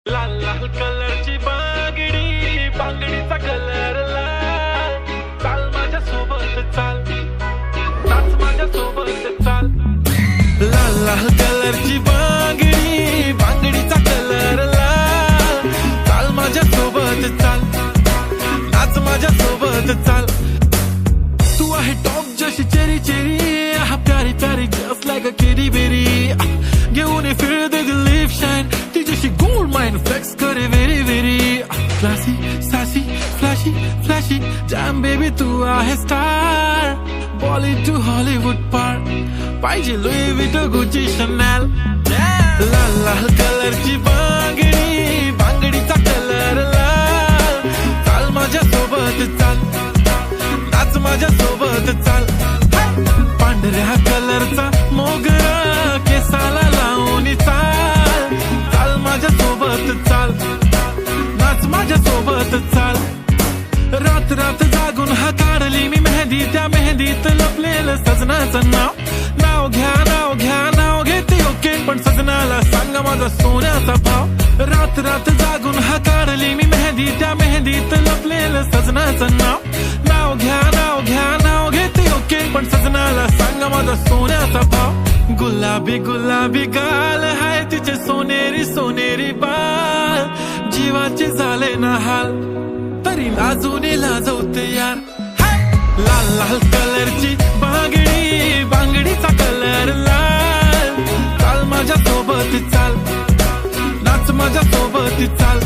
लाल लाल कलरची बांगडी, बांगडीचा कलर लाल. चाल माझ्या सोबत चाल, नाच माझ्या सोबत चाल. लाल लाल कलरची बांगडी, बांगडीचा कलर लाल. चाल माझ्या सोबत चाल, नाच माझ्या सोबत चाल. तू आहे टॉप जशी चेरी चेरी, हा प्यारी प्यारी जस्ट लाईक अ केरी बेरी. घेऊन फिर दे दिल लिप शाईन, ती जशी गोल्ड माइन फ्लेक्स करे very very. Classy sassy flashy flashy jam baby, तू आहे स्टार. बॉलिवूड टू हॉलिवूड पार, पाहिजे लुई विटो गुची शनेल. लाल लाल कलरची बांगडी, बांगडीचा कलर लाल. चाल माझ्या सोबत चाल, नाच माझ्या सोबत चाल. पांढऱ्या कलरचा मोगरा केसाला लावून चाल. चाल माझ्या सोबत चाल, नाच माझ्या सोबत चाल. रात रात जागून हा काढली मी मेहंदी, त्या मेहंदीत लपलेलं सजनाचं नाव. नाव घ्या नाव घ्या नाव घेते ओके, पण सजनाला सांगा माझा सोन्याचा भाव. रात रात जागून हा काढली मी मेहंदी, त्या मेहंदीत लपलेलं सजनाचं नाव. नाव घ्या नाव घ्या नाव घेते ओके, पण सजनाला सांगा माझा सोन्याचा भाव. गुलाबी गुलाबी गाल हाय तिचे सोनेरी सोनेरी बाल. जीवाचे झाले ना हाल, तरी लाजून लाजवते यार. लाल लाल कलरची बांगडी, बांगडीचा कलर लाल. चाल माझ्या सोबत चाल, नाच माझ्या सोबत चाल.